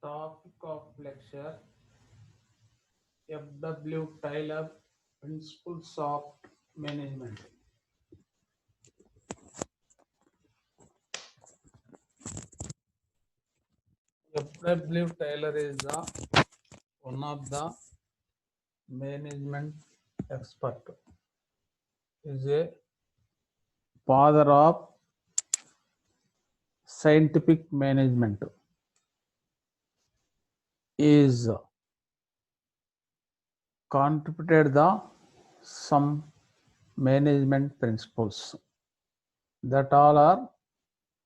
Topic of lecture: F.W. Taylor, Principles of Management. F.W. Taylor is one of the management expert. Is a father of scientific management. Is contributed the some management principles that all are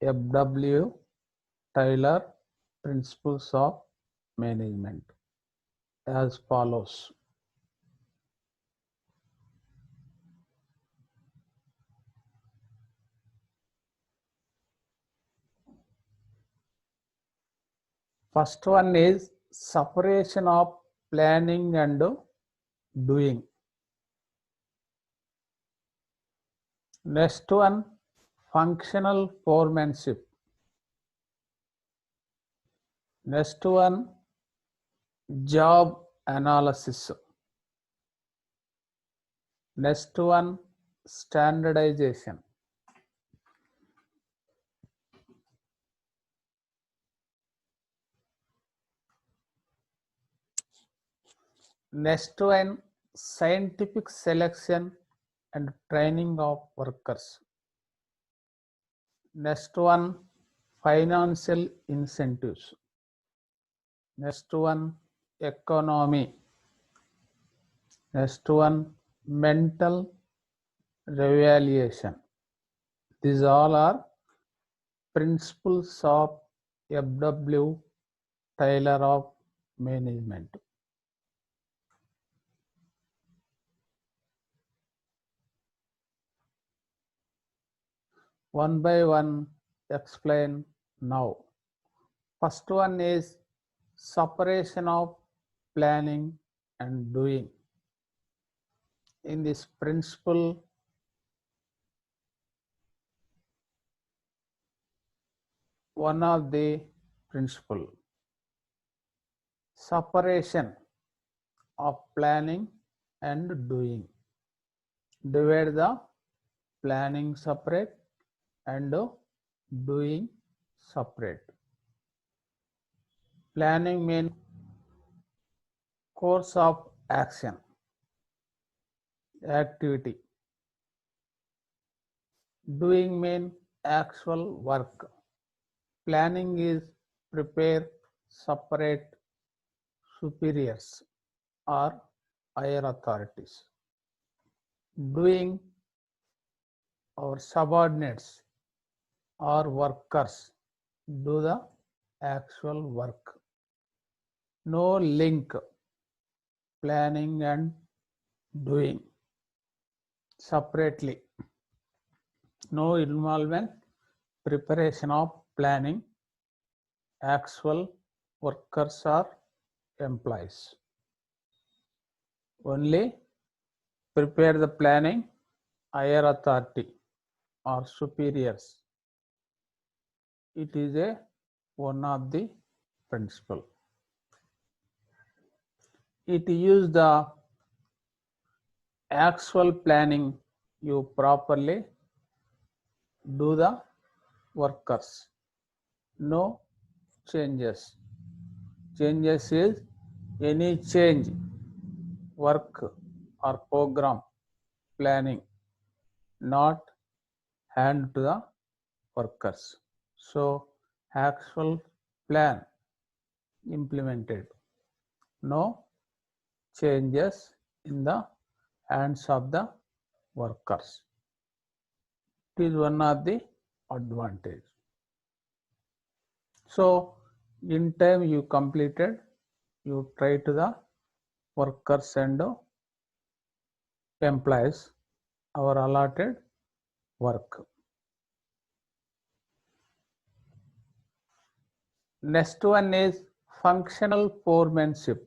F.W. Taylor principles of management as follows. First one is separation of planning and doing. Next one, functional foremanship. Next one, job analysis. Next one, standardization. Next one, scientific selection and training of workers. Next one, financial incentives. Next one, economy. Next one, mental revaluation. These all are principles of F.W. Taylor of management. One by one, explain now. First one is separation of planning and doing. In this principle, one of the principle, separation of planning and doing. Divide the planning separate and doing separate. Planning means course of action, activity. Doing means actual work. Planning is prepare separate superiors or higher authorities. Doing our subordinates or workers do the actual work. No link planning and doing separately. No involvement preparation of planning, actual workers or employees. Only prepare the planning, higher authority or superiors. It is one of the principle. It use the actual planning, you properly do the workers. No changes. Changes is any change, work or program planning, not hand to the workers. So actual plan implemented. No changes in the hands of the workers. It is one of the advantage. So in time you completed, you try to the workers and employees our allotted work. Next one is functional foremanship.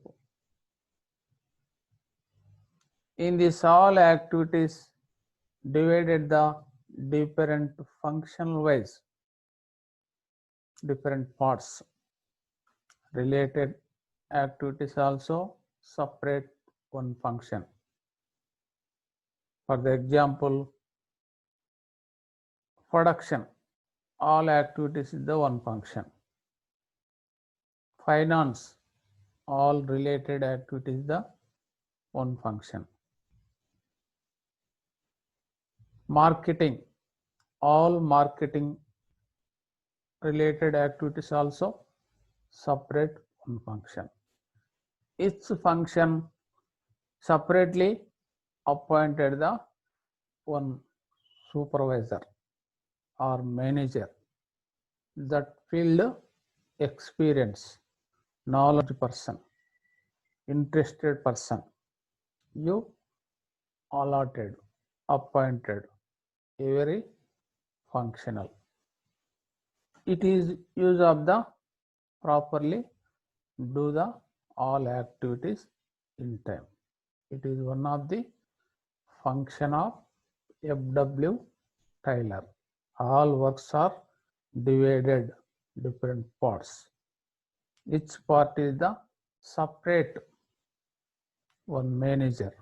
In this all activities divided the different functional ways, different parts. related activities also separate one function. For the example, production, all activities is the one function. Finance, all related activities the one function. Marketing, all marketing related activities also separate one function. Each function separately appointed the one supervisor or manager, that field experience, knowledge person, interested person, you allotted, appointed, every functional. It is use of the properly do the all activities in time. It is one of the function of F.W. Taylor. All works are divided different parts. Each part is the separate one manager,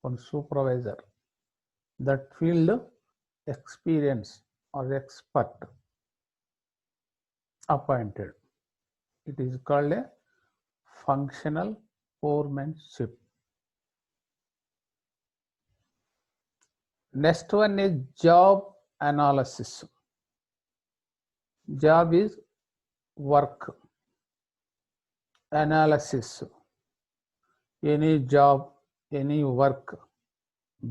one supervisor, that field experience or expert appointed. It is called a functional foremanship. Next one is job analysis. Job is work. Analysis, any job, any work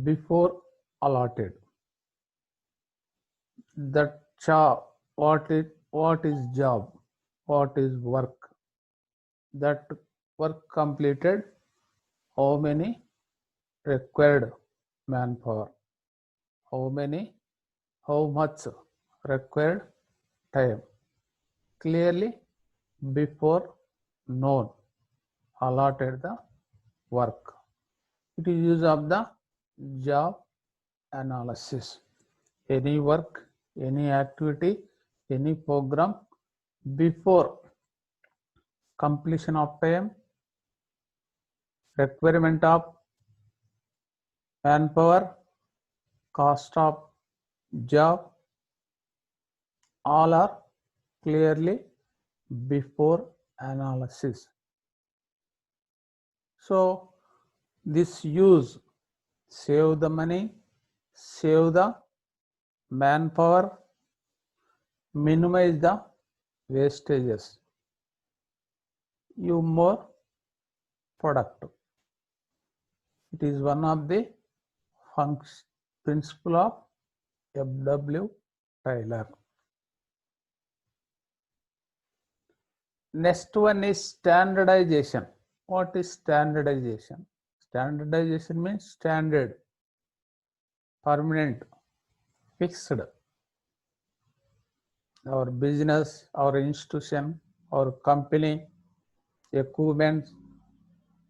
before allotted. That job, what is job, what is work, that work completed, how many required manpower, how much required time, clearly before known, allotted the work. It is use of the job analysis. Any work, any activity, any program before completion of time, requirement of manpower, cost of job, all are clearly before analysis. So this use save the money, save the manpower, minimize the wastages, you more productive. It is one of the principle of F.W. Taylor. Next one is standardization. What is standardization? Standardization means standard, permanent, fixed. Our business, our institution, our company, equipment,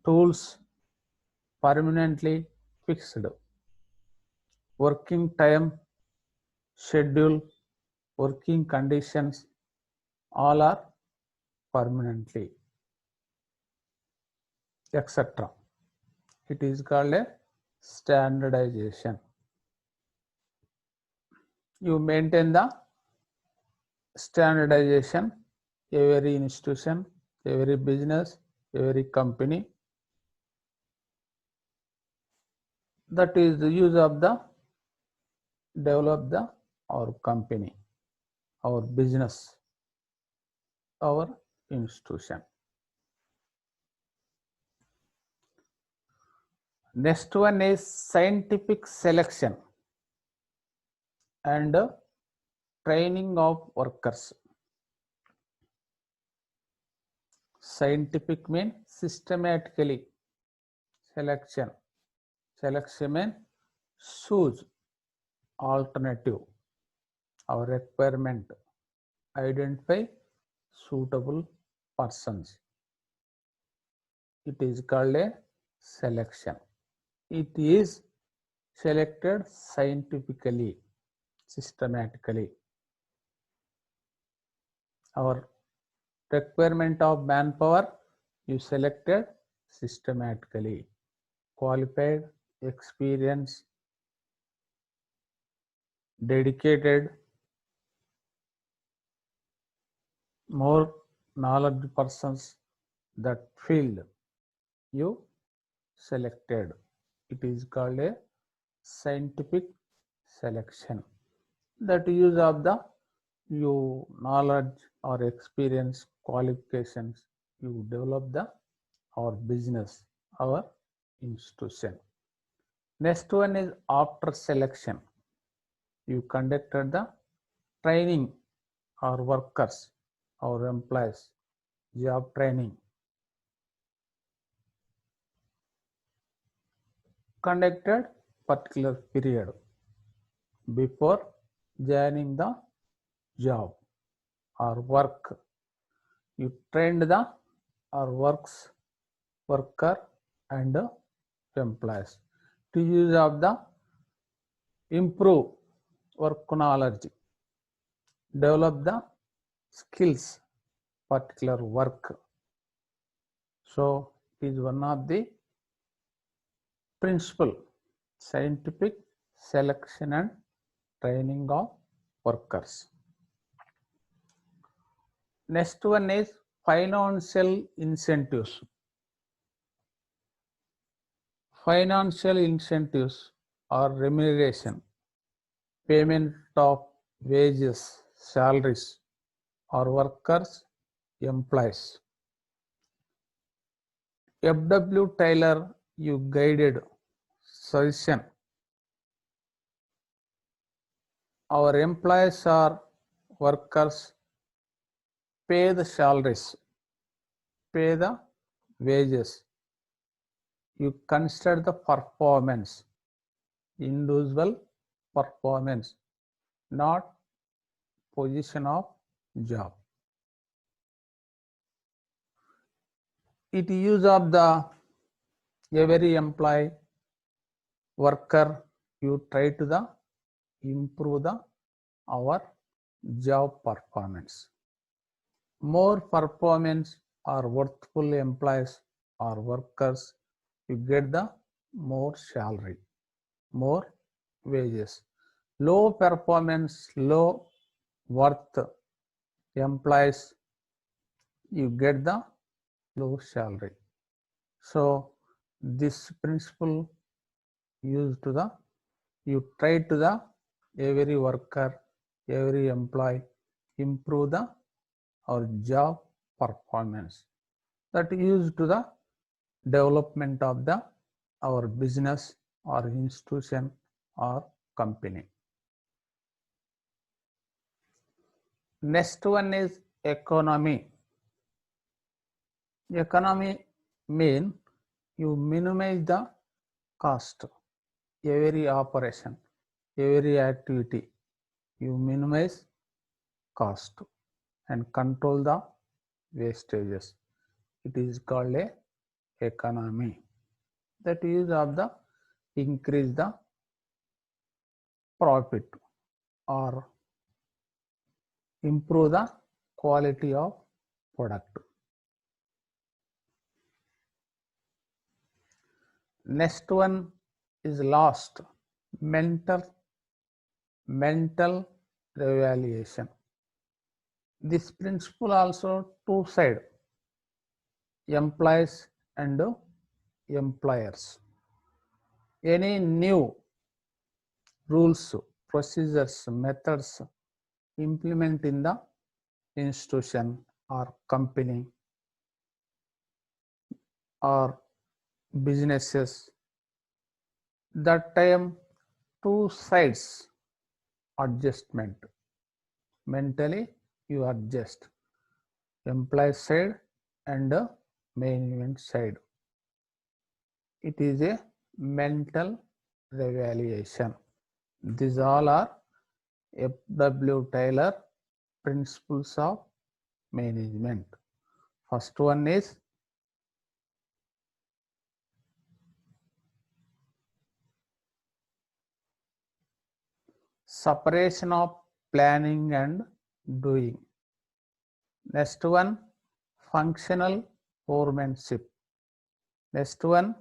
tools, permanently fixed. Working time, schedule, working conditions, all are permanently, etc. It is called a standardization. You maintain the standardization, every institution, every business, every company. That is the use of the develop the our company, our business, our institution. Next one is scientific selection and training of workers. Scientific means systematically selection. Selection means choose alternative, our requirement, identify suitable persons. It is called a selection. It is selected scientifically, systematically. Our Requirement of manpower, you selected systematically. Qualified, experienced, dedicated, more knowledge persons, that field you selected. It is called a scientific selection. That use of the you knowledge or experience qualifications, you develop the our business, our institution. Next one is after selection. You conducted the training our workers, our employees, job training. Conducted particular period before joining the job or work. You trained the or worker and employees to use of the improve work knowledge, develop the skills, particular work. So it is one of the principle scientific selection and training of workers. Next one is financial incentives. Financial incentives or remuneration, payment of wages, salaries, or workers, employees. F.W. Taylor, you guided suggestion. Our employees or workers pay the salaries, pay the wages. You consider the performance, individual performance, not position of job. It use of the every employee worker, you try to the improve the our job performance. More performance or worthful employees or workers, you get the more salary, more wages. Low performance, low worth employees, you get the low salary. So this principle used to the, you try to the every worker, every employee improve the our job performance. That used to the development of the our business or institution or company. Next one is economy. Economy mean you minimize the cost, every operation, every activity, you minimize cost and control the wastages. It is called a economy. That is of the increase the profit or improve the quality of product. Next one is last, mental revaluation. This principle also two side, employees and employers. Any new rules, procedures, methods implement in the institution or company or businesses, that time two sides adjustment. Mentally you adjust, employee side and management side. It is a mental revaluation. These all are F.W. Taylor principles of management. First one is separation of planning and doing. Next one, functional foremanship. Next one,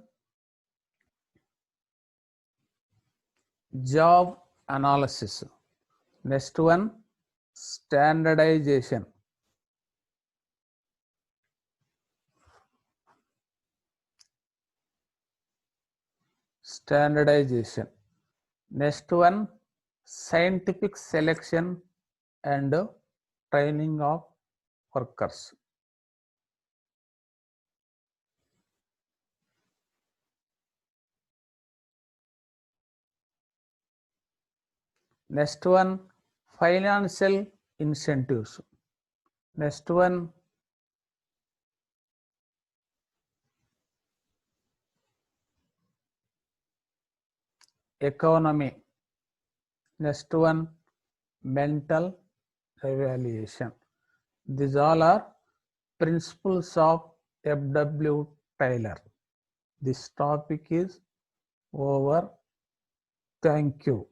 job analysis. Next one, standardization. Standardization. Next one, scientific selection and training of workers. Next one, financial incentives. Next one, economy. Next one, mental evaluation. These all are principles of F.W. Taylor. This topic is over. Thank you.